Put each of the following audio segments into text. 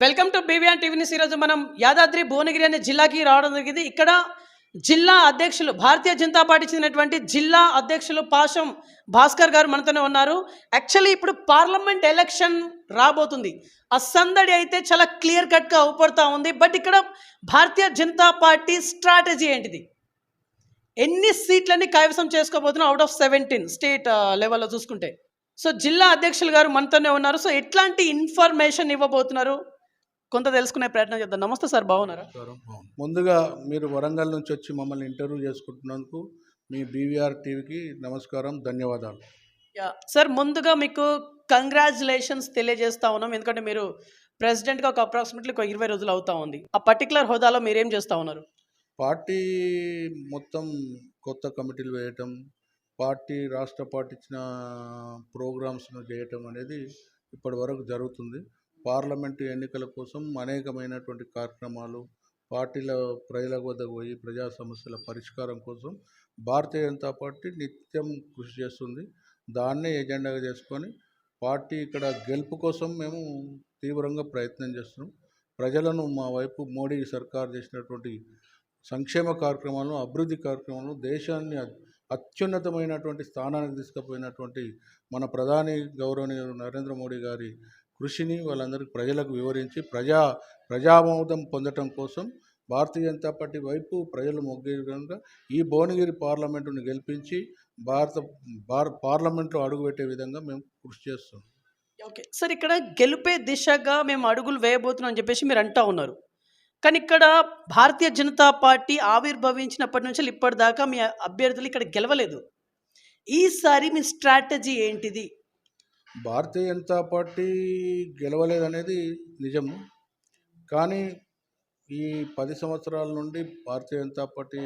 Welcome to బీవీఆన్ TV news. ఈరోజు మనం యాదాద్రి భువనగిరి అనే జిల్లాకి రావడం జరిగింది. ఇక్కడ జిల్లా అధ్యక్షులు భారతీయ జనతా పార్టీ చెందినటువంటి జిల్లా అధ్యక్షులు పాషం భాస్కర్ గారు మనతోనే ఉన్నారు. యాక్చువల్లీ ఇప్పుడు పార్లమెంట్ ఎలక్షన్ రాబోతుంది. ఆ సందడి అయితే చాలా క్లియర్ కట్గా అవుపడుతూ ఉంది. బట్ ఇక్కడ భారతీయ జనతా పార్టీ స్ట్రాటజీ ఏంటిది? ఎన్ని సీట్లని కైవసం చేసుకోబోతున్నాం అవుట్ ఆఫ్ 17 స్టేట్ లెవెల్లో చూసుకుంటే? సో జిల్లా అధ్యక్షులు గారు మనతోనే ఉన్నారు. సో ఎట్లాంటి ఇన్ఫర్మేషన్ ఇవ్వబోతున్నారు కొంత తెలుసుకునే ప్రయత్నం చేద్దాం. నమస్తే సార్, బాగున్నారా? ముందుగా మీరు వరంగల్ నుంచి వచ్చి మమ్మల్ని ఇంటర్వ్యూ చేసుకుంటున్నందుకు మీ బీవీఆర్ టీవీకి నమస్కారం, ధన్యవాదాలు. సార్, ముందుగా మీకు కంగ్రాచులేషన్స్ తెలియజేస్తా ఉన్నాం. ఎందుకంటే మీరు ప్రెసిడెంట్గా ఒక అప్రాక్సిమేట్లీ ఒక 20 రోజులు అవుతా ఉంది. ఆ పర్టికులర్ హోదాలో మీరేం చేస్తూ ఉన్నారు? పార్టీ మొత్తం కొత్త కమిటీలు వేయటం, పార్టీ రాష్ట్ర పార్టీ ఇచ్చిన ప్రోగ్రామ్స్ను చేయటం అనేది ఇప్పటి వరకు జరుగుతుంది. పార్లమెంటు ఎన్నికల కోసం అనేకమైనటువంటి కార్యక్రమాలు, పార్టీల ప్రజల వద్దకు పోయి ప్రజా సమస్యల పరిష్కారం కోసం భారతీయ జనతా పార్టీ నిత్యం కృషి చేస్తుంది. దాన్నే ఎజెండాగా చేసుకొని పార్టీ ఇక్కడ గెలుపు కోసం మేము తీవ్రంగా ప్రయత్నం చేస్తున్నాం. ప్రజలను మా వైపు మోడీ సర్కార్ చేసినటువంటి సంక్షేమ కార్యక్రమాలను, అభివృద్ధి కార్యక్రమాలను, దేశాన్ని అత్యున్నతమైనటువంటి స్థానానికి తీసుకుపోయినటువంటి మన ప్రధాని గౌరవనీయులు నరేంద్ర మోడీ గారి కృషిని వాళ్ళందరికీ ప్రజలకు వివరించి ప్రజామోదం పొందటం కోసం భారతీయ జనతా పార్టీ వైపు ప్రజలు మొగ్గే విధంగా ఈ భువనగిరి పార్లమెంటును గెలిపించి పార్లమెంట్లో అడుగుపెట్టే విధంగా మేము కృషి చేస్తున్నాం. ఓకే సార్, ఇక్కడ గెలుపే దిశగా మేము అడుగులు వేయబోతున్నాం అని చెప్పేసి మీరు అంటూ ఉన్నారు. కానీ ఇక్కడ భారతీయ జనతా పార్టీ ఆవిర్భవించినప్పటి నుంచి ఇప్పటిదాకా మీ అభ్యర్థులు ఇక్కడ గెలవలేదు. ఈసారి మీ స్ట్రాటజీ ఏంటిది? భారతీయ జనతా పార్టీ గెలవలేదనేది నిజం. కానీ ఈ 10 సంవత్సరాల నుండి భారతీయ జనతా పార్టీ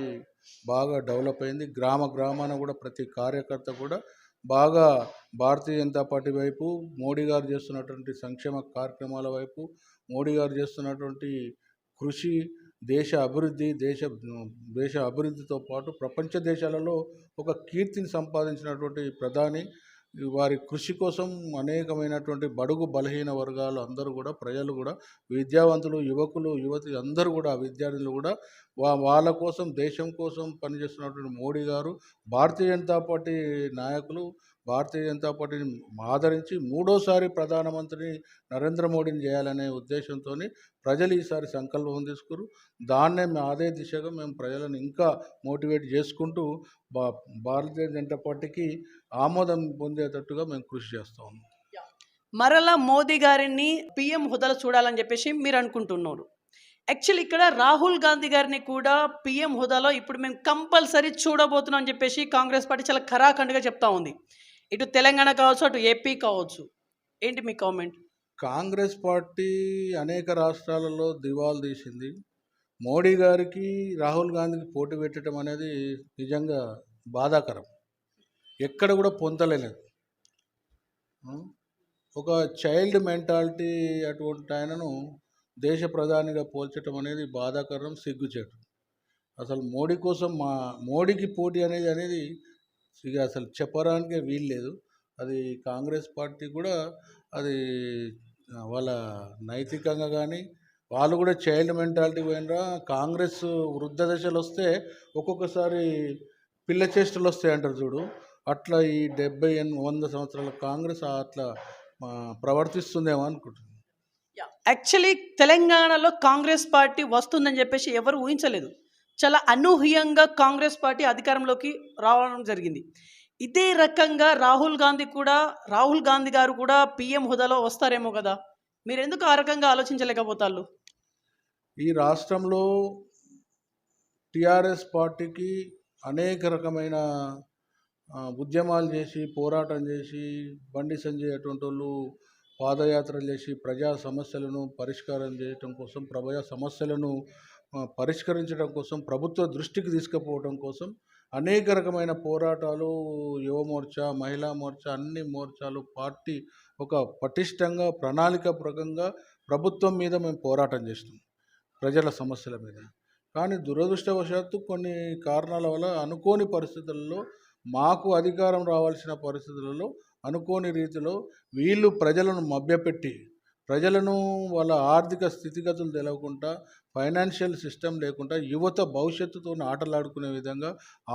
బాగా డెవలప్ అయింది. గ్రామాన కూడా ప్రతి కార్యకర్త కూడా బాగా భారతీయ జనతా పార్టీ వైపు, మోడీ గారు చేస్తున్నటువంటి సంక్షేమ కార్యక్రమాల వైపు, మోడీ గారు చేస్తున్నటువంటి కృషి, దేశ అభివృద్ధితో పాటు ప్రపంచ దేశాలలో ఒక కీర్తిని సంపాదించినటువంటి ప్రధాని వారి కృషి కోసం అనేకమైనటువంటి బడుగు బలహీన వర్గాలు అందరూ కూడా, ప్రజలు కూడా, విద్యావంతులు, యువకులు, యువతి అందరూ కూడా, విద్యార్థులు కూడా వాళ్ళ కోసం, దేశం కోసం పనిచేస్తున్నటువంటి మోడీ గారు, భారతీయ జనతా పార్టీ నాయకులు భారతీయ జనతా పార్టీని ఆదరించి మూడోసారి ప్రధానమంత్రిని నరేంద్ర మోడీని చేయాలనే ఉద్దేశంతో ప్రజలు ఈసారి సంకల్పం తీసుకున్నారు. దాన్నే అదే దిశగా మేము ప్రజలను ఇంకా మోటివేట్ చేసుకుంటూ భారతీయ జనతా పార్టీకి ఆమోదం పొందేటట్టుగా మేము కృషి చేస్తా ఉన్నాం. మరలా మోదీ గారిని పిఎం హోదాలో చూడాలని చెప్పేసి మీరు అనుకుంటున్నారు. యాక్చువల్లీ ఇక్కడ రాహుల్ గాంధీ గారిని కూడా పిఎం హోదాలో ఇప్పుడు మేము కంపల్సరీ చూడబోతున్నాం అని చెప్పేసి కాంగ్రెస్ పార్టీ చాలా ఖరాఖండిగా చెప్తా ఉంది. ఇటు తెలంగాణ కావచ్చు, అటు ఏపీ కావచ్చు. ఏంటి మీ కామెంట్? కాంగ్రెస్ పార్టీ అనేక రాష్ట్రాలలో దివాలు తీసింది. మోడీ గారికి రాహుల్ గాంధీకి పోటీ పెట్టడం అనేది నిజంగా బాధాకరం. ఎక్కడ కూడా పొందలేదు. ఒక చైల్డ్ మెంటాలిటీ అటువంటి ఆయనను దేశ ప్రధానిగా పోల్చడం అనేది బాధాకరం, సిగ్గుచేటు. అసలు మోడీ కోసం మోడీకి పోటీ అనేది ఇక అసలు చెప్పడానికే వీల్లేదు. అది కాంగ్రెస్ పార్టీ కూడా అది వాళ్ళ నైతికంగా కానీ వాళ్ళు కూడా చైల్డ్ మెంటాలిటీ పోయినరా. కాంగ్రెస్ వృద్ధ దశలు వస్తే ఒక్కొక్కసారి పిల్ల చేష్టలు వస్తాయి అంటారు చూడు, అట్లా ఈ 70-100 సంవత్సరాల కాంగ్రెస్ అట్లా ప్రవర్తిస్తుందేమో అనుకుంటున్నాను. యాక్చువల్లీ తెలంగాణలో కాంగ్రెస్ పార్టీ వస్తుందని చెప్పేసి ఎవరు ఊహించలేదు. చాలా అనూహ్యంగా కాంగ్రెస్ పార్టీ అధికారంలోకి రావడం జరిగింది. ఇదే రకంగా రాహుల్ గాంధీ గారు కూడా పిఎం హోదాలో వస్తారేమో కదా. మీరు ఎందుకు ఆ రకంగా ఆలోచించలేకపోతారు? ఈ రాష్ట్రంలో టిఆర్ఎస్ పార్టీకి అనేక రకమైన ఉద్యమాలు చేసి, పోరాటం చేసి, బండి సంజయ్ అటువంటి వాళ్ళు పాదయాత్రలు చేసి ప్రజా సమస్యలను పరిష్కారం చేయటం కోసం, ప్రజా సమస్యలను పరిష్కరించడం కోసం, ప్రభుత్వ దృష్టికి తీసుకుపోవడం కోసం అనేక రకమైన పోరాటాలు, యువ మోర్చా, మహిళా మోర్చా, అన్ని మోర్చాలు పార్టీ ఒక పటిష్టంగా ప్రణాళికాపరంగా ప్రభుత్వం మీద మేము పోరాటం చేస్తున్నాం, ప్రజల సమస్యల మీద. కానీ దురదృష్టవశాత్తు కొన్ని కారణాల వల్ల అనుకోని పరిస్థితులలో, మాకు అధికారం రావాల్సిన పరిస్థితులలో అనుకోని రీతిలో వీళ్ళు ప్రజలను మభ్యపెట్టి ప్రజలను వాళ్ళ ఆర్థిక స్థితిగతులు తెలవకుండా, ఫైనాన్షియల్ సిస్టమ్ లేకుండా, యువత భవిష్యత్తుతో ఆటలాడుకునే విధంగా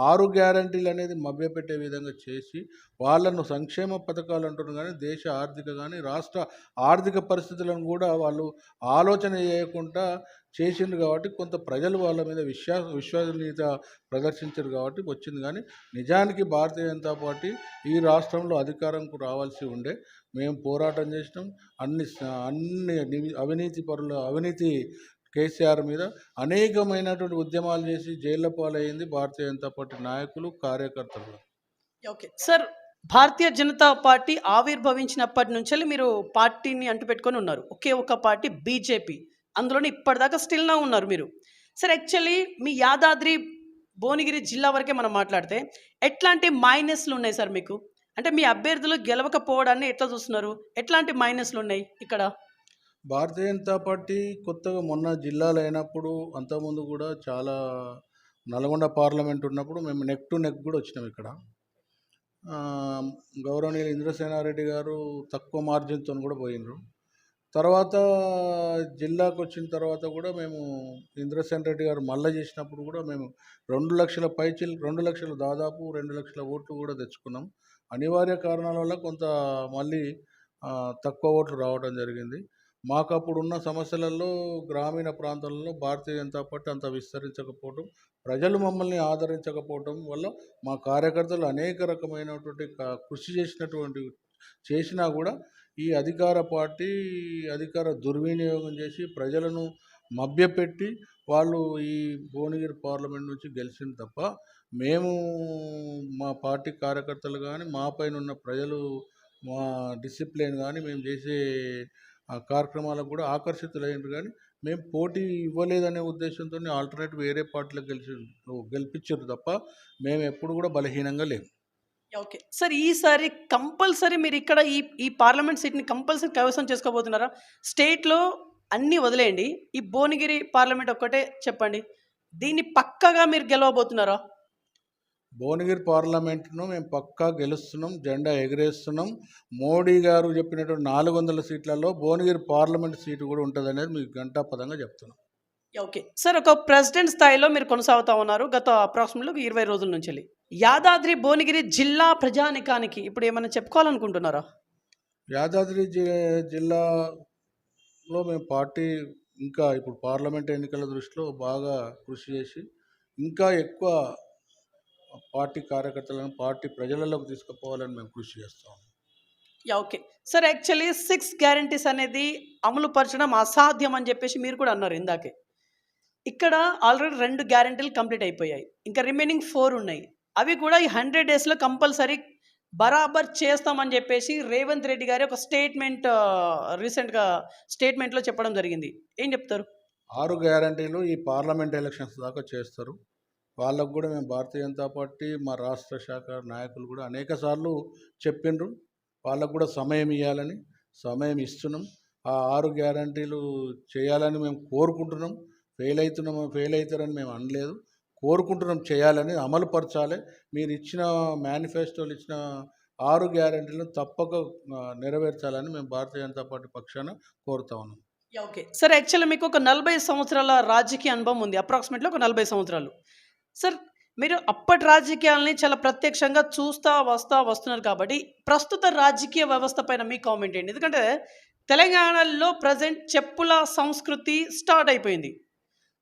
6 గ్యారంటీలు అనేది మభ్యపెట్టే విధంగా చేసి, వాళ్ళను సంక్షేమ పథకాలు అంటున్నారు కానీ దేశ ఆర్థిక కానీ రాష్ట్ర ఆర్థిక పరిస్థితులను కూడా వాళ్ళు ఆలోచన చేయకుండా చేసిండ్రు కాబట్టి కొంత ప్రజలు వాళ్ళ మీద విశ్వసనీయత ప్రదర్శించారు కాబట్టి వచ్చింది. కానీ నిజానికి భారతీయ జనతా పార్టీ ఈ రాష్ట్రంలో అధికారంకు రావాల్సి ఉండే. మేము పోరాటం చేసినాం. అవినీతి కేసీఆర్ మీద అనేకమైనటువంటి ఉద్యమాలు చేసి జైళ్ళ పాలయ్యింది భారతీయ జనతా పార్టీ నాయకులు, కార్యకర్తలు. Okay sir, Bharatiya Janata party ఆవిర్భవించినప్పటి నుంచి మీరు పార్టీని అంటుపెట్టుకొని ఉన్నారు. ఒకే ఒక పార్టీ బీజేపీ, అందులోనే ఇప్పటిదాకా స్టిల్నా ఉన్నారు మీరు. సార్ యాక్చువల్లీ మీ యాదాద్రి భువనగిరి జిల్లా వరకే మనం మాట్లాడితే ఎట్లాంటి మైనస్లు ఉన్నాయి సార్ మీకు? అంటే మీ అభ్యర్థులు గెలవకపోవడాన్ని ఎట్లా చూస్తున్నారు? ఎట్లాంటి మైనస్లు ఉన్నాయి ఇక్కడ? భారతీయ జనతా పార్టీ కొత్తగా మొన్న జిల్లాలు అయినప్పుడు అంతకుముందు కూడా చాలా నల్గొండ పార్లమెంట్ ఉన్నప్పుడు మేము నెక్ టు నెక్ కూడా వచ్చినాం ఇక్కడ. గౌరవనీయులు ఇంద్రసేనారెడ్డి గారు తక్కువ మార్జిన్తో కూడా పోయినరు. తర్వాత జిల్లాకు వచ్చిన తర్వాత కూడా మేము ఇంద్రసేన్ రెడ్డి గారు మళ్ళీ చేసినప్పుడు కూడా మేము 2 లక్షల పైచిల్ 2 లక్షలు దాదాపు 2 లక్షల ఓట్లు కూడా తెచ్చుకున్నాం. అనివార్య కారణాల వల్ల కొంత మళ్ళీ తక్కువ ఓట్లు రావడం జరిగింది. మాకు అప్పుడున్న సమస్యలలో గ్రామీణ ప్రాంతాలలో భారతీయ జనతా పార్టీ అంత విస్తరించకపోవడం, ప్రజలు మమ్మల్ని ఆదరించకపోవడం వల్ల మా కార్యకర్తలు అనేక రకమైనటువంటి కృషి చేసినా కూడా ఈ అధికార దుర్వినియోగం చేసి ప్రజలను మభ్యపెట్టి వాళ్ళు ఈ భువనగిరి పార్లమెంట్ నుంచి గెలిచింది తప్ప మేము మా పార్టీ కార్యకర్తలు కానీ మా పైన ఉన్న ప్రజలు మా డిసిప్లిన్ కానీ మేము చేసే కార్యక్రమాలకు కూడా ఆకర్షితులైనరు. కానీ మేము పోటీ ఇవ్వలేదనే ఉద్దేశంతో ఆల్టర్నేటివ్ వేరే పార్టీలకు గెలిపించారు తప్ప మేము ఎప్పుడు కూడా బలహీనంగా లేము. ఓకే సార్, ఈసారి కంపల్సరీ మీరు ఇక్కడ ఈ పార్లమెంట్ సీట్ని కంపల్సరీ కైవసం చేసుకోబోతున్నారా? స్టేట్లో అన్నీ వదిలేయండి, ఈ భువనగిరి పార్లమెంట్ ఒక్కటే చెప్పండి, దీన్ని పక్కగా మీరు గెలవబోతున్నారా? భువనగిరి పార్లమెంట్ను మేము పక్కా గెలుస్తున్నాం, జెండా ఎగరేస్తున్నాం. మోడీ గారు చెప్పినటువంటి 400 సీట్లలో భువనగిరి పార్లమెంట్ సీటు కూడా ఉంటుంది అనేది మీకు ఘంటాపదంగా చెప్తున్నాం. ఓకే సార్, ఒక ప్రెసిడెంట్ స్థాయిలో మీరు కొనసాగుతా ఉన్నారు గత అప్రాక్సిమేట్లీ 20 రోజుల నుంచి. యాదాద్రి భువనగిరి జిల్లా ప్రజానికానికి ఇప్పుడు ఏమైనా చెప్పుకోవాలనుకుంటున్నారా? యాదాద్రి జిల్లాలో మేము పార్టీ ఇంకా ఇప్పుడు పార్లమెంట్ ఎన్నికల దృష్టిలో బాగా కృషి చేసి ఇంకా ఎక్కువ పార్టీ కార్యకర్తలను పార్టీ ప్రజలలోకి తీసుకుపోవాలని మేము కృషి చేస్తాం. ఓకే సార్, యాక్చువల్లీ 6 గ్యారంటీస్ అనేది అమలు పరచడం అసాధ్యం అని చెప్పేసి మీరు కూడా అన్నారు ఇందాకే. ఇక్కడ ఆల్రెడీ 2 గ్యారంటీలు కంప్లీట్ అయిపోయాయి, ఇంకా రిమైనింగ్ 4 ఉన్నాయి. అవి కూడా ఈ 100 డేస్లో కంపల్సరీ బరాబర్ చేస్తామని చెప్పేసి రేవంత్ రెడ్డి గారి ఒక స్టేట్మెంట్ రీసెంట్గా స్టేట్మెంట్లో చెప్పడం జరిగింది. ఏం చెప్తారు? 6 గ్యారంటీలు ఈ పార్లమెంట్ ఎలక్షన్స్ దాకా చేస్తారు. వాళ్ళకు కూడా మేము భారతీయ జనతా పార్టీ మా రాష్ట్ర శాఖ నాయకులు కూడా అనేక సార్లు చెప్పిండ్రు. వాళ్ళకు కూడా సమయం ఇవ్వాలని, సమయం ఇస్తున్నాం. ఆ 6 గ్యారంటీలు చేయాలని మేము కోరుకుంటున్నాం. ఫెయిల్ అవుతారని మేము అనలేదు, కోరుకుంటున్నాం చేయాలని, అమలుపరచాలి. మీరు ఇచ్చిన మేనిఫెస్టోలు ఇచ్చిన 6 గ్యారంటీలను తప్పక నెరవేర్చాలని మేము భారతీయ జనతా పార్టీ పక్షాన కోరుతా ఉన్నాం. ఓకే సార్, యాక్చువల్లీ మీకు ఒక 40 సంవత్సరాల రాజకీయ అనుభవం ఉంది, అప్రాక్సిమేట్లీ ఒక 40 సంవత్సరాలు. సార్ మీరు అప్పటి రాజకీయాలని చాలా ప్రత్యక్షంగా వస్తున్నారు కాబట్టి ప్రస్తుత రాజకీయ వ్యవస్థ పైన మీ కామెంట్ ఏంటి? ఎందుకంటే తెలంగాణలో ప్రజెంట్ చెప్పుల సంస్కృతి స్టార్ట్ అయిపోయింది.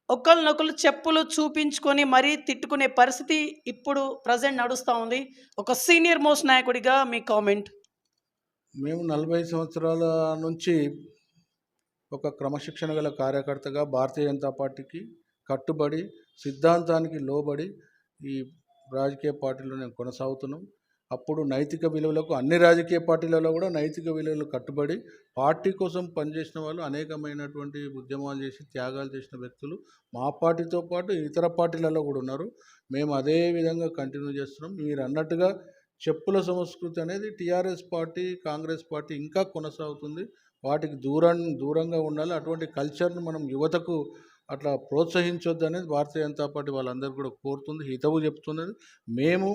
ఒకళ్ళనొకళ్ళు చెప్పులు చూపించుకొని మరీ తిట్టుకునే పరిస్థితి ఇప్పుడు ప్రజెంట్ నడుస్తూ ఉంది. ఒక సీనియర్ మోస్ట్ నాయకుడిగా మీ కామెంట్? మేము 40 సంవత్సరాల నుంచి ఒక క్రమశిక్షణ గల కార్యకర్తగా భారతీయ జనతా పార్టీకి కట్టుబడి సిద్ధాంతానికి లోబడి ఈ రాజకీయ పార్టీలో నేను కొనసాగుతున్నాం. అప్పుడు నైతిక విలువలకు అన్ని రాజకీయ పార్టీలలో కూడా నైతిక విలువలు కట్టుబడి పార్టీ కోసం పనిచేసిన వాళ్ళు అనేకమైనటువంటి ఉద్యమాలు చేసి త్యాగాలు చేసిన వ్యక్తులు మా పార్టీతో పాటు ఇతర పార్టీలలో కూడా ఉన్నారు. మేము అదే విధంగా కంటిన్యూ చేస్తున్నాం. మీరు అన్నట్టుగా చెప్పుల సంస్కృతి అనేది టీఆర్ఎస్ పార్టీ, కాంగ్రెస్ పార్టీ ఇంకా కొనసాగుతుంది. వాటికి దూరంగా ఉండాలి. అటువంటి కల్చర్ను మనం యువతకు అట్లా ప్రోత్సహించొద్దు అనేది భారతీయ జనతా పార్టీ వాళ్ళందరూ కూడా కోరుతుంది, హితవు చెప్తున్నది. మేము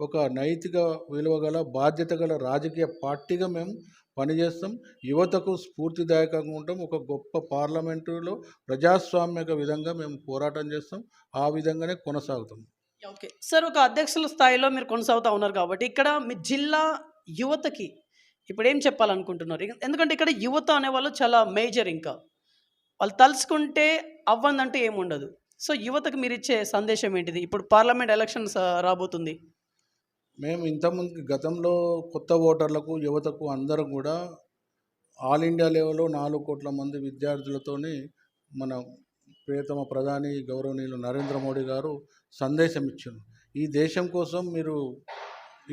ఒక నైతిక విలువ గల బాధ్యత గల రాజకీయ పార్టీగా మేము పనిచేస్తాం. యువతకు స్ఫూర్తిదాయకంగా ఉంటాం. ఒక గొప్ప పార్లమెంటులో ప్రజాస్వామ్యక విధంగా మేము పోరాటం చేస్తాం. ఆ విధంగానే కొనసాగుతాం. ఓకే. సార్ ఒక అధ్యక్షుల స్థాయిలో మీరు కొనసాగుతా ఉన్నారు కాబట్టి, ఇక్కడ మీ జిల్లా యువతకి ఇప్పుడేం చెప్పాలనుకుంటున్నారు? ఎందుకంటే ఇక్కడ యువత అనేవాళ్ళు చాలా మేజర్ ఇంకా. వాళ్ళు తలుచుకుంటే అవ్వందంటూ ఏముండదు. సో, యువతకు మీరిచ్చే సందేశం ఏంటిది? ఇప్పుడు పార్లమెంట్ ఎలక్షన్స్ రాబోతుంది. మేము ఇంతకుముందు గతంలో కొత్త ఓటర్లకు, యువతకు అందరం కూడా ఆల్ ఇండియా లెవెల్‌లో 4,00,00,000 మంది విద్యార్థులతోని మన ప్రియతమ ప్రధాని గౌరవనీయులు నరేంద్ర మోడీ గారు సందేశం ఇచ్చిండ్రు. ఈ దేశం కోసం మీరు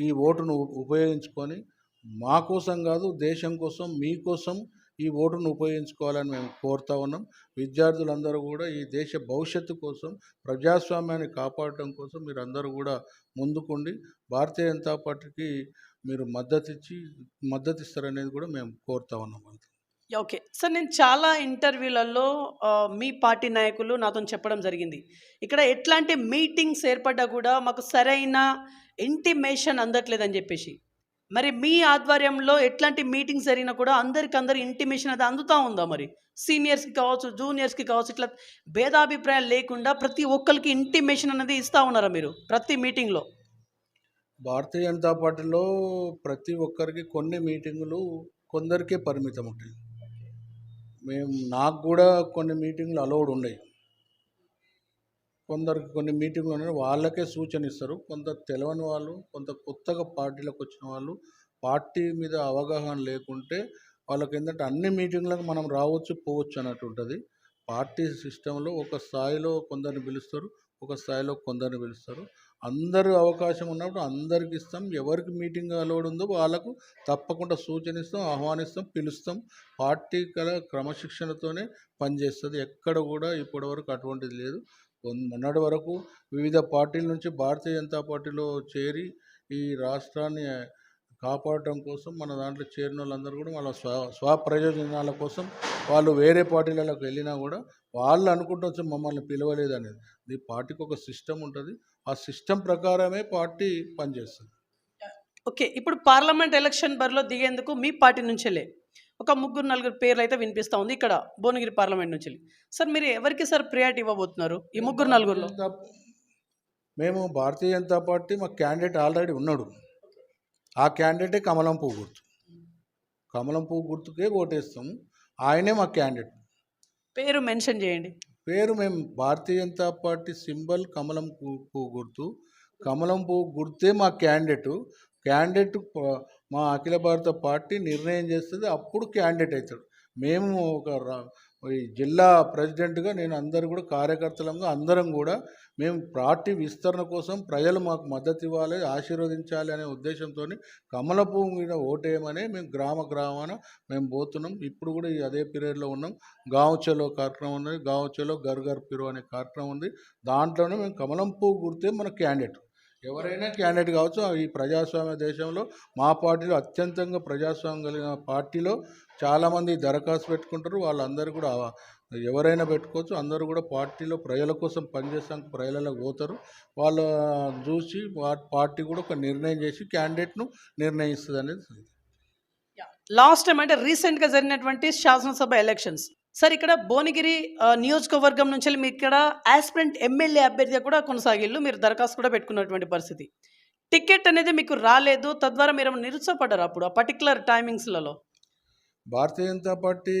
ఈ ఓటును ఉపయోగించుకొని మా కోసం కాదు, దేశం కోసం, మీకోసం ఈ ఓటును ఉపయోగించుకోవాలని మేము కోరుతా ఉన్నాం. విద్యార్థులందరూ కూడా ఈ దేశ భవిష్యత్తు కోసం, ప్రజాస్వామ్యాన్ని కాపాడటం కోసం మీరందరూ కూడా ముందుకుండి భారతీయ జనతా పార్టీకి మీరు మద్దతిస్తారనేది కూడా మేము కోరుతా ఉన్నాం. ఓకే. సార్ నేను చాలా ఇంటర్వ్యూలలో మీ పార్టీ నాయకులు నాతోని చెప్పడం జరిగింది. ఇక్కడ ఎట్లాంటి మీటింగ్స్ ఏర్పడ్డా కూడా మాకు సరైన ఇంటిమేషన్ అందట్లేదని జెప్పేసి. మరి మీ ఆధ్వర్యంలో ఎట్లాంటి మీటింగ్స్ జరిగినా కూడా అందరికందరు ఇంటిమేషన్ అది అందుతా ఉందా మరి? సీనియర్స్‌కి కావచ్చు, జూనియర్స్‌కి కావచ్చు, ఇట్లా భేదాభిప్రాయాలు లేకుండా ప్రతి ఒక్కళ్ళకి ఇంటిమేషన్ అనేది ఇస్తా ఉన్నారా మీరు ప్రతి మీటింగ్‌లో? భారతీయ జనతా పార్టీలో ప్రతి ఒక్కరికి కొన్ని మీటింగులు కొందరికే పరిమితం ఉంటాయి. నాకు కూడా కొన్ని మీటింగ్లు అలౌడ్ ఉన్నాయి. కొందరికి కొన్ని మీటింగ్లు ఉన్నాయి, వాళ్ళకే సూచన ఇస్తారు. కొంత తెలవని వాళ్ళు, కొంత కొత్తగా పార్టీలోకి వచ్చిన వాళ్ళు, పార్టీ మీద అవగాహన లేకుంటే వాళ్ళకి ఏంటంటే అన్ని మీటింగ్లకు మనం రావచ్చు పోవచ్చు అన్నట్టు ఉంటుంది. పార్టీ సిస్టంలో ఒక స్థాయిలో కొందరిని పిలుస్తారు, ఒక స్థాయిలో కొందరిని పిలుస్తారు. అందరూ అవకాశం ఉన్నప్పుడు అందరికి ఇస్తాం. ఎవరికి మీటింగ్ అలౌడ్ ఉందో వాళ్ళకు తప్పకుండా సూచనిస్తాం, ఆహ్వానిస్తాం, పిలుస్తాం. పార్టీ క్రమశిక్షణతోనే పనిచేస్తుంది. ఎక్కడ కూడా ఇప్పటివరకు అటువంటిది లేదు. మొన్నటి వరకు వివిధ పార్టీల నుంచి భారతీయ జనతా పార్టీలో చేరి ఈ రాష్ట్రాన్ని కాపాడటం కోసం మన దాంట్లో చేరిన వాళ్ళందరూ కూడా వాళ్ళ స్వప్రయోజనాల కోసం వాళ్ళు వేరే పార్టీలకు వెళ్ళినా కూడా వాళ్ళు అనుకుంటూ మమ్మల్ని పిలవలేదు అనేది. ఈ పార్టీకి ఒక సిస్టమ్ ఉంటుంది. ఆ సిస్టమ్ ప్రకారమే పార్టీ పనిచేస్తుంది. ఓకే. ఇప్పుడు పార్లమెంట్ ఎలక్షన్ బరిలో దిగేందుకు మీ పార్టీ నుంచెలే ఒక ముగ్గురు, నలుగురు పేర్లు అయితే వినిపిస్తా ఉంది ఇక్కడ భువనగిరి పార్లమెంట్ నుంచి. సార్ మీరు ఎవరికి సార్ ప్రియారిటీ ఇవ్వబోతున్నారు ఈ ముగ్గురు, నలుగురులో? మేము భారతీయ జనతా పార్టీ మా క్యాండిడేట్ ఆల్రెడీ ఉన్నాడు. ఆ క్యాండిడేటే కమలం పువ్వు గుర్తు. కమలం పువ్వు గుర్తుకే ఓటేస్తాం. ఆయనే మా క్యాండిడేట్. పేరు మెన్షన్ చేయండి. పేరు మేము భారతీయ జనతా పార్టీ సింబల్ కమలం పువ్వు గుర్తు. కమలం పువ్వు గుర్తే మా క్యాండిడేట్ మా అఖిల భారత పార్టీ నిర్ణయం చేస్తుంది. అప్పుడు క్యాండిడేట్ అవుతాడు. మేము ఈ జిల్లా ప్రెసిడెంట్గా నేను అందరు కూడా కార్యకర్తలంగా అందరం కూడా మేము పార్టీ విస్తరణ కోసం ప్రజలు మాకు మద్దతు ఇవ్వాలి, ఆశీర్వదించాలి అనే ఉద్దేశంతో కమల పువ్వు మీద ఓటేయమని మేము గ్రామాన మేము పోతున్నాం. ఇప్పుడు కూడా అదే పీరియడ్లో ఉన్నాం. గావ్ చలో కార్యక్రమం ఉంది, గావ్ చలో ఘర్ ఘర్ పిరో అనే కార్యక్రమం ఉంది. దాంట్లోనే మేము కమలం పువ్వు గుర్తే మన క్యాండిడేట్. ఎవరైనా క్యాండిడేట్ కావచ్చు. ఈ ప్రజాస్వామ్య దేశంలో మా పార్టీలో అత్యంతంగా ప్రజాస్వామ్యం కలిగిన పార్టీలో చాలామంది దరఖాస్తు పెట్టుకుంటారు. వాళ్ళందరూ కూడా ఎవరైనా పెట్టుకోవచ్చు. అందరూ కూడా పార్టీలో ప్రజల కోసం పనిచేస్తానికి ప్రజలకు పోతారు. వాళ్ళ చూసి పార్టీ కూడా ఒక నిర్ణయం చేసి క్యాండిడేట్ను నిర్ణయిస్తుంది అనేది. లాస్ట్ టైం అంటే రీసెంట్గా జరిగినటువంటి శాసనసభ ఎలక్షన్స్ సార్ ఇక్కడ భువనగిరి నియోజకవర్గం నుంచి మీరు ఇక్కడ ఆస్పిరెంట్ ఎమ్మెల్యే అభ్యర్థిగా కూడా కొనసాగిళ్ళు, మీరు దరఖాస్తు కూడా పెట్టుకున్నటువంటి పరిస్థితి. టికెట్ అనేది మీకు రాలేదు, తద్వారా మీరు నిరుత్సాహపడ్డారు అప్పుడు ఆ పర్టికులర్ టైమింగ్స్లలో? భారతీయ జనతా పార్టీ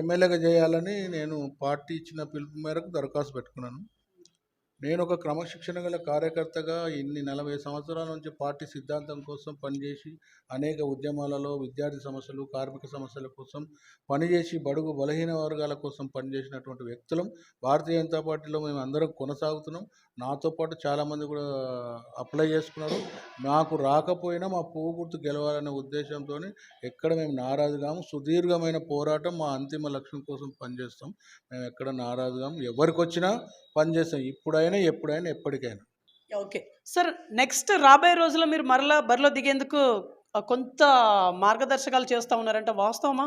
ఎమ్మెల్యేగా చేయాలని నేను పార్టీ ఇచ్చిన పిలుపు మేరకు దరఖాస్తు పెట్టుకున్నాను. నేను ఒక క్రమశిక్షణ గల కార్యకర్తగా ఇన్ని 40 సంవత్సరాల నుంచి పార్టీ సిద్ధాంతం కోసం పనిచేసి అనేక ఉద్యమాలలో విద్యార్థి సమస్యలు, కార్మిక సమస్యల కోసం పనిచేసి బడుగు బలహీన వర్గాల కోసం పనిచేసినటువంటి వ్యక్తులం. భారతీయ జనతా పార్టీలో మేము అందరం కొనసాగుతున్నాం. నాతో పాటు చాలామంది కూడా అప్లై చేసుకున్నారు. నాకు రాకపోయినా మా పువ్వు గుర్తు గెలవాలనే ఉద్దేశంతో ఎక్కడ మేము నారాజుగాము. సుదీర్ఘమైన పోరాటం మా అంతిమ లక్ష్యం కోసం పనిచేస్తాం. మేము ఎక్కడ నారాజుగాము. ఎవరికి వచ్చినా పనిచేస్తాం. ఇప్పుడైనా ఎప్పుడైనా ఎప్పటికైనా. ఓకే సార్, నెక్స్ట్ రాబోయే రోజుల్లో మీరు మరలా బరిలో దిగేందుకు కొంత మార్గదర్శకాలు చేస్తూ ఉన్నారంటే వాస్తవమా?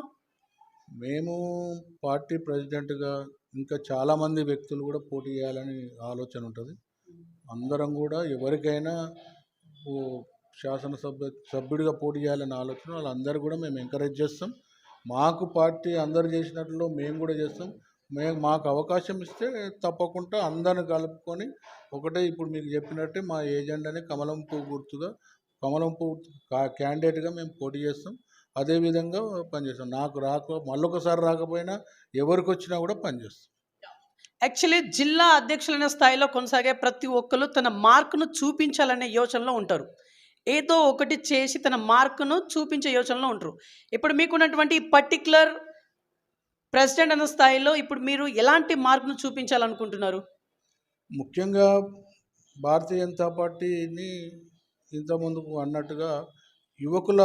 మేము పార్టీ ప్రెసిడెంట్గా ఇంకా చాలామంది వ్యక్తులు కూడా పోటీ చేయాలని ఆలోచన ఉంటుంది. అందరం కూడా ఎవరికైనా సభ్యుడిగా పోటీ చేయాలనే ఆలోచన వాళ్ళందరూ కూడా మేము ఎంకరేజ్ చేస్తాం. మాకు పార్టీ అందరు చేసినట్లు మేము కూడా చేస్తాం. మాకు అవకాశం ఇస్తే తప్పకుండా అందరిని కలుపుకొని ఒకటే ఇప్పుడు మీకు చెప్పినట్టే మా ఏజెండాని కమలం పువ్వు గుర్తుగా కమలం పువ్వు క్యాండిడేట్గా మేము పోటీ చేస్తాం. అదేవిధంగా పనిచేస్తాం. నాకు మళ్ళొకసారి రాకపోయినా ఎవరికి వచ్చినా కూడా పనిచేస్తాం. యాక్చువల్లీ జిల్లా అధ్యక్షులైన స్థాయిలో కొనసాగే ప్రతి ఒక్కరు తన మార్కును చూపించాలనే యోచనలో ఉంటారు. ఏదో ఒకటి చేసి తన మార్కును చూపించే యోచనలో ఉంటారు. ఇప్పుడు మీకున్నటువంటి పర్టిక్యులర్ ప్రెసిడెంట్ అన్న స్థాయిలో ఇప్పుడు మీరు ఎలాంటి మార్కును చూపించాలనుకుంటున్నారు? ముఖ్యంగా భారతీయ జనతా పార్టీని ఇంతకుముందుకు అన్నట్టుగా యువకుల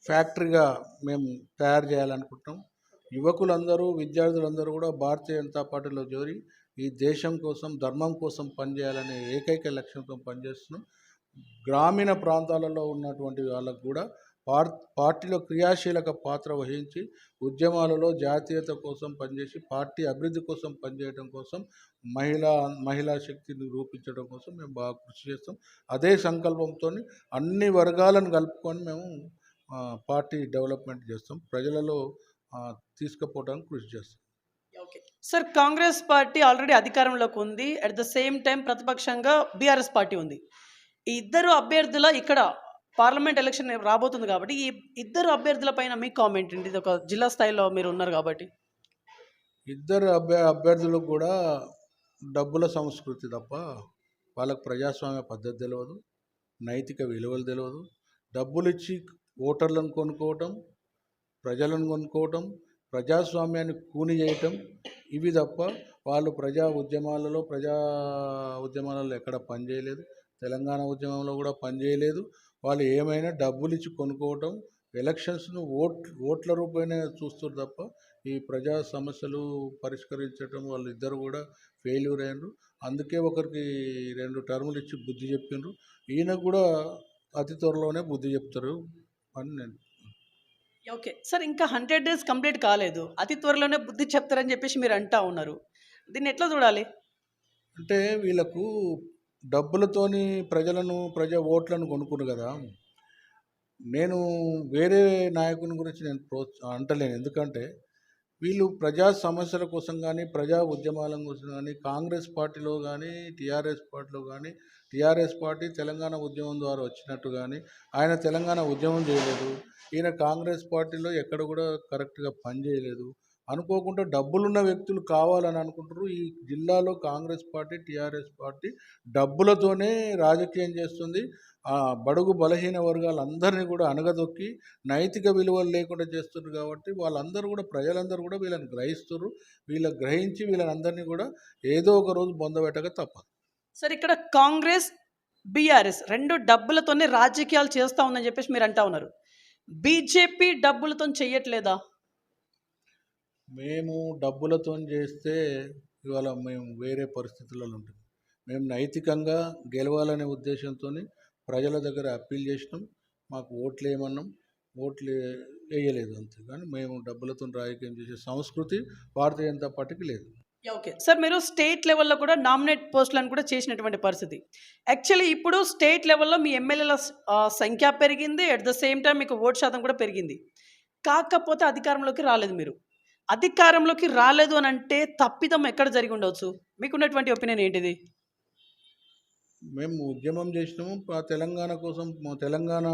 ఫ్యాక్టరీగా మేము తయారు చేయాలనుకుంటున్నాం. యువకులందరూ విద్యార్థులందరూ కూడా భారతీయ జనతా పార్టీలో చేరి ఈ దేశం కోసం ధర్మం కోసం పనిచేయాలనే ఏకైక లక్ష్యంతో పనిచేస్తున్నాం. గ్రామీణ ప్రాంతాలలో ఉన్నటువంటి వాళ్ళకు కూడా పార్టీలో క్రియాశీలక పాత్ర వహించి ఉద్యమాలలో జాతీయత కోసం పనిచేసి పార్టీ అభివృద్ధి కోసం పనిచేయడం కోసం మహిళా శక్తిని రూపించడం కోసం మేము బాగా కృషి చేస్తాం. అదే సంకల్పంతో అన్ని వర్గాలను కలుపుకొని మేము పార్టీ డెవలప్మెంట్ చేస్తాం. ప్రజలలో తీసుకుపోవడానికి కృషి చేస్తాం. Okay sir, Congress party already అధికారంలోకి ఉంది. అట్ ద సేమ్ టైం ప్రతిపక్షంగా బీఆర్ఎస్ పార్టీ ఉంది. ఈ ఇద్దరు అభ్యర్థుల ఇక్కడ పార్లమెంట్ ఎలక్షన్ రాబోతుంది కాబట్టి ఈ ఇద్దరు అభ్యర్థుల పైన మీ కామెంట్ ఏంటి? ఇది ఒక జిల్లా స్థాయిలో మీరు ఉన్నారు కాబట్టి. ఇద్దరు అభ్యర్థులకు కూడా డబ్బుల సంస్కృతి తప్ప వాళ్ళకు ప్రజాస్వామ్య పద్ధతి తెలియదు, నైతిక విలువలు తెలియదు. డబ్బులు ఇచ్చి ఓటర్లను కొనుక్కోవటం, ప్రజలను కొనుక్కోవటం, ప్రజాస్వామ్యాన్ని కూని చేయటం, ఇవి తప్ప వాళ్ళు ప్రజా ఉద్యమాలలో ఎక్కడ పనిచేయలేదు. తెలంగాణ ఉద్యమంలో కూడా పనిచేయలేదు. వాళ్ళు ఏమైనా డబ్బులు ఇచ్చి కొనుక్కోవటం, ఎలక్షన్స్ను ఓట్ల రూపేణా చూస్తారు తప్ప ఈ ప్రజా సమస్యలు పరిష్కరించడం వాళ్ళు ఇద్దరు కూడా ఫెయిల్యూర్ అయినరు. అందుకే ఒకరికి 2 టర్ములు ఇచ్చి బుద్ధి చెప్పిండ్రు. ఈయన కూడా అతి త్వరలోనే బుద్ధి చెప్తారు అని నేను. ఓకే సార్, ఇంకా 100 days కంప్లీట్ కాలేదు, అతి త్వరలోనే బుద్ధి చెప్తారని చెప్పేసి మీరు అంటా ఉన్నారు. దీన్ని ఎట్లా చూడాలి? అంటే వీళ్ళకు డబ్బులతోని ప్రజా ఓట్లను కొనుక్కున్నారు కదా. నేను వేరే నాయకుని గురించి నేను అంటలేను. ఎందుకంటే వీళ్ళు ప్రజా సమస్యల కోసం కానీ ప్రజా ఉద్యమాల కోసం కానీ కాంగ్రెస్ పార్టీలో కానీ టీఆర్ఎస్ పార్టీ తెలంగాణ ఉద్యమం ద్వారా వచ్చినట్టు కానీ ఆయన తెలంగాణ ఉద్యమం చేయలేదు. ఈయన కాంగ్రెస్ పార్టీలో ఎక్కడ కూడా కరెక్ట్గా పనిచేయలేదు. అనుకోకుండా డబ్బులున్న వ్యక్తులు కావాలని అనుకుంటారు. ఈ జిల్లాలో కాంగ్రెస్ పార్టీ టీఆర్ఎస్ పార్టీ డబ్బులతోనే రాజకీయం చేస్తుంది. బడుగు బలహీన వర్గాలందరినీ కూడా అణగదొక్కి నైతిక విలువలు లేకుండా చేస్తున్నారు. కాబట్టి వాళ్ళందరూ కూడా ప్రజలందరూ కూడా వీళ్ళని గ్రహిస్తున్నారు. గ్రహించి వీళ్ళందరినీ కూడా ఏదో ఒక రోజు బొందబెట్టక తప్పదు. సార్, ఇక్కడ కాంగ్రెస్ బీఆర్ఎస్ 2 డబ్బులతోనే రాజకీయాలు చేస్తూ ఉందని చెప్పేసి మీరు అంటా ఉన్నారు. బీజేపీ డబ్బులతో చెయ్యట్లేదా? మేము డబ్బులతో చేస్తే ఇవాళ మేము వేరే పరిస్థితులలో ఉంటుంది. మేము నైతికంగా గెలవాలనే ఉద్దేశంతో ప్రజల దగ్గర అప్పీల్ చేసినాం. మాకు ఓట్లు వేయమన్నాం, ఓట్లు వేయలేదు. అంతే కానీ మేము డబ్బులతో రాజకీయం చేసే సంస్కృతి భారతీయ జనతా పార్టీకి లేదు. ఓకే సార్, మీరు స్టేట్ లెవెల్లో కూడా నామినేట్ పోస్టులను కూడా చేసినటువంటి పరిస్థితి. యాక్చువల్లీ ఇప్పుడు స్టేట్ లెవెల్లో మీ ఎమ్మెల్యేల సంఖ్య పెరిగింది, అట్ ద సేమ్ టైం మీకు ఓటు శాతం కూడా పెరిగింది. కాకపోతే అధికారంలోకి రాలేదు. మీరు అధికారంలోకి రాలేదు అని అంటే తప్పిదం ఎక్కడ జరిగి ఉండవచ్చు? మీకున్నటువంటి ఒపీనియన్ ఏంటిది? మేము ఉద్యమం చేసినాము తెలంగాణ కోసం. తెలంగాణ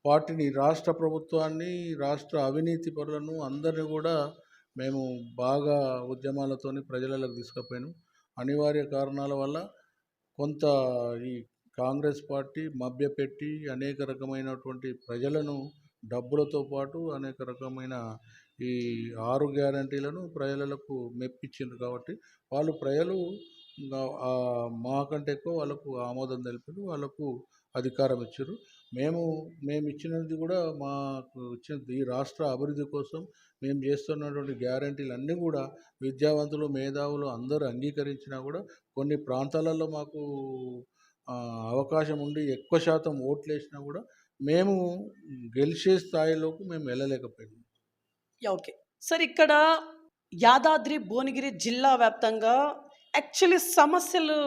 పార్టీని, రాష్ట్ర ప్రభుత్వాన్ని, రాష్ట్ర అవినీతి పరులను అందరినీ కూడా మేము బాగా ఉద్యమాలతోని ప్రజలకు తీసుకుపోయాము. అనివార్య కారణాల వల్ల కొంత ఈ కాంగ్రెస్ పార్టీ మభ్యపెట్టి అనేక రకమైనటువంటి ప్రజలను డబ్బులతో పాటు అనేక రకమైన ఈ 6 గ్యారంటీలను ప్రజలకు మెప్పించింది. కాబట్టి ప్రజలు మాకంటే ఎక్కువ వాళ్ళకు ఆమోదం తెలిపారు, వాళ్ళకు అధికారం ఇచ్చారు. మేము ఇచ్చినది కూడా మాకు ఇచ్చిన ఈ రాష్ట్ర అభివృద్ధి కోసం మేము చేస్తున్నటువంటి గ్యారంటీలు అన్నీ కూడా విద్యావంతులు, మేధావులు అందరూ అంగీకరించినా కూడా కొన్ని ప్రాంతాలలో మాకు అవకాశం ఉండి ఎక్కువ శాతం ఓట్లు వేసినా కూడా మేము గెలిచే స్థాయిలోకి మేము వెళ్ళలేకపోయాము. ఓకే సార్, ఇక్కడ యాదాద్రి భువనగిరి జిల్లా వ్యాప్తంగా యాక్చువల్లీ సమస్యలు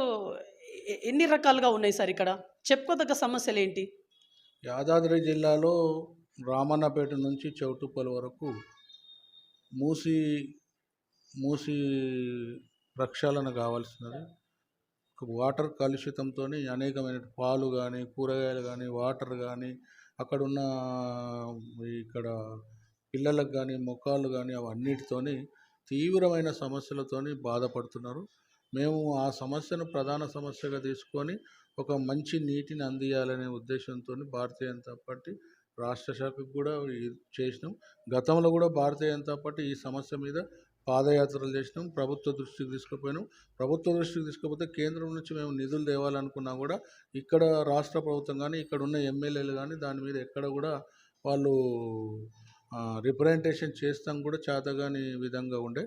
ఎన్ని రకాలుగా ఉన్నాయి సార్ ఇక్కడ? చెప్పుకోదగ్గ సమస్యలు ఏంటి? యాదాద్రి జిల్లాలో రామన్నపేట నుంచి చౌటుప్పల్ వరకు మూసి మూసి ప్రక్షాళన కావాల్సినది. వాటర్ కలుషితంతో అనేకమైన పాలు కానీ, కూరగాయలు కానీ, వాటర్ కానీ, అక్కడున్న ఇక్కడ పిల్లలకు కానీ, మొక్కలు కానీ అవన్నిటితోని తీవ్రమైన సమస్యలతోని బాధపడుతున్నారు. మేము ఆ సమస్యను ప్రధాన సమస్యగా తీసుకొని ఒక మంచి నీటిని అందియాలనే ఉద్దేశంతో భారతీయ జనతా పార్టీ రాష్ట్ర శాఖకు కూడా చేసినాం. గతంలో కూడా భారతీయ జనతా పార్టీ ఈ సమస్య మీద పాదయాత్రలు చేసినాం. ప్రభుత్వ దృష్టికి తీసుకుపోయినాం. ప్రభుత్వ దృష్టికి తీసుకుపోతే కేంద్రం నుంచి మేము నిధులు తేవాలనుకున్నా కూడా ఇక్కడ రాష్ట్ర ప్రభుత్వం కానీ, ఇక్కడ ఉన్న ఎమ్మెల్యేలు కానీ దాని మీద ఎక్కడ కూడా వాళ్ళు రిప్రజెంటేషన్ చేస్తాం కూడా చేతగాని విధంగా ఉండే.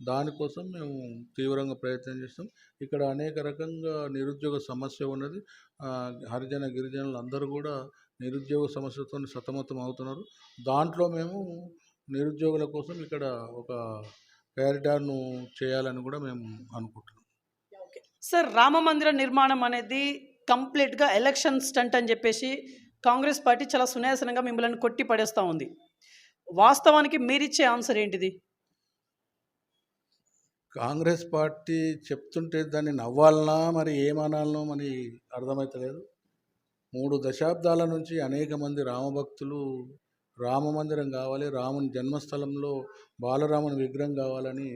దానికోసం మేము తీవ్రంగా ప్రయత్నం చేస్తాం. ఇక్కడ అనేక రకంగా నిరుద్యోగ సమస్య ఉన్నది. హరిజన గిరిజనులు అందరూ కూడా నిరుద్యోగ సమస్యతో సతమతం అవుతున్నారు. దాంట్లో మేము నిరుద్యోగుల కోసం ఇక్కడ ఒక కారిడార్ను చేయాలని కూడా మేము అనుకుంటున్నాం. సార్, రామ మందిర నిర్మాణం అనేది కంప్లీట్గా ఎలక్షన్ స్టంట్ అని చెప్పేసి కాంగ్రెస్ పార్టీ చాలా సునాయాసనంగా మిమ్మల్ని కొట్టి పడేస్తూ ఉంది. వాస్తవానికి మీరిచ్చే ఆన్సర్ ఏంటిది? కాంగ్రెస్ పార్టీ చెప్తుంటే దాన్ని నవ్వాలనా మరి ఏమనాలనో మరి అర్థమవుతలేదు. 3 దశాబ్దాల నుంచి అనేక మంది రామభక్తులు రామ మందిరం కావాలి, రాముని జన్మస్థలంలో బాలరాముని విగ్రహం కావాలని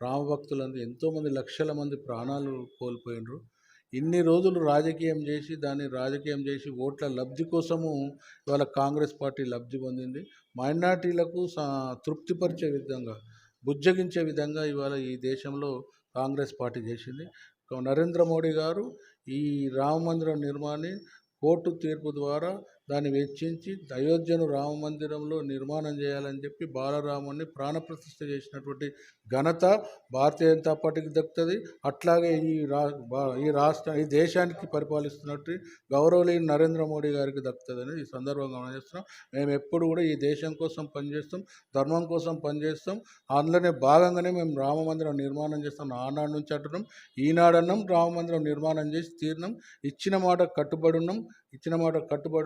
రామభక్తులందరూ ఎంతోమంది లక్షల మంది ప్రాణాలు కోల్పోయినరు. ఇన్ని రోజులు రాజకీయం చేసి ఓట్ల లబ్ధి కోసము ఇవాళ కాంగ్రెస్ పార్టీ లబ్ధి పొందింది. మైనార్టీలకు తృప్తిపరిచే విధంగా, బుజ్జగించే విధంగా ఇవాళ ఈ దేశంలో కాంగ్రెస్ పార్టీ చేసింది. నరేంద్ర మోడీ గారు ఈ రామ మందిరం నిర్మాణాన్ని కోర్టు తీర్పు ద్వారా దాన్ని వెచ్చించి అయోధ్యను రామ మందిరంలో నిర్మాణం చేయాలని చెప్పి బాలరాముని ప్రాణప్రతిష్ఠ చేసినటువంటి ఘనత భారతీయ జనతా పార్టీకి దక్కుతుంది. అట్లాగే ఈ దేశానికి పరిపాలిస్తున్నట్టు గౌరవలేని నరేంద్ర మోడీ గారికి దక్కుతుందని ఈ సందర్భంగా మనం చేస్తున్నాం. మేము ఎప్పుడు కూడా ఈ దేశం కోసం పనిచేస్తాం, ధర్మం కోసం పనిచేస్తాం. అందులోనే భాగంగానే మేము రామ మందిరం నిర్మాణం చేస్తాం. ఆనాడు నుంచి అంటున్నాం, ఈనాడన్నాం రామ మందిరం నిర్మాణం చేసి తీరినాం. ఇచ్చిన మాట కట్టుబడి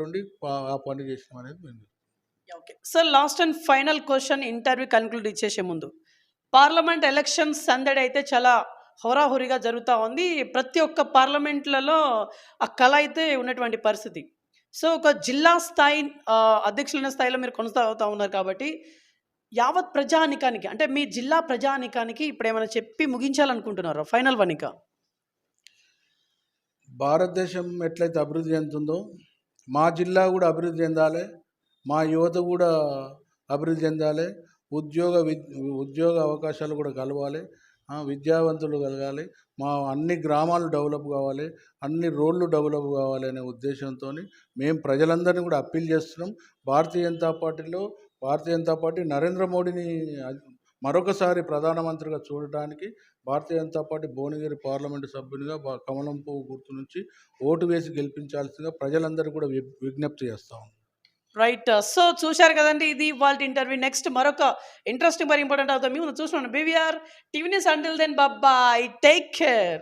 ఉండి ఆ పని చేసినాం అనేది మేము. Okay sir, last and final question, interview conclude ఇచ్చేసే ముందు, పార్లమెంట్ ఎలక్షన్స్ సందడి అయితే చాలా హోరాహోరీగా జరుగుతూ ఉంది. ప్రతి ఒక్క పార్లమెంట్లలో ఆ కళ అయితే ఉన్నటువంటి పరిస్థితి. సో ఒక జిల్లా స్థాయి అధ్యక్షులైన స్థాయిలో మీరు కొనసాగుతూ ఉన్నారు కాబట్టి యావత్ ప్రజానికానికి, అంటే మీ జిల్లా ప్రజానికానికి ఇప్పుడు ఏమైనా చెప్పి ముగించాలనుకుంటున్నారో ఫైనల్ వన్? ఇక భారతదేశం ఎట్లయితే అభివృద్ధి చెందుతుందో మా జిల్లా కూడా అభివృద్ధి చెందాలి, మా యువత కూడా అభివృద్ధి చెందాలి, ఉద్యోగ అవకాశాలు కూడా కలవాలి, విద్యావంతులు కలగాలి, మా అన్ని గ్రామాలు డెవలప్ కావాలి, అన్ని రోడ్లు డెవలప్ కావాలి అనే ఉద్దేశంతో మేము ప్రజలందరినీ కూడా అప్పీల్ చేస్తున్నాం. భారతీయ జనతా పార్టీ నరేంద్ర మోడీని మరొకసారి ప్రధానమంత్రిగా చూడటానికి భారతీయ జనతా పార్టీ భువనగిరి పార్లమెంటు సభ్యునిగా కమలం పువ్వు గుర్తు నుంచి ఓటు వేసి గెలిపించాల్సిందిగా ప్రజలందరూ కూడా విజ్ఞప్తి చేస్తాం. రైట్. సో చూశారు కదండి, ఇది వాళ్ళ ఇంటర్వ్యూ. నెక్స్ట్ మరొక ఇంట్రెస్టింగ్ మరి ఇంపార్టెంట్ అవుతాం మేము చూస్తున్నాను. BVR TV news. Until then bye, take care.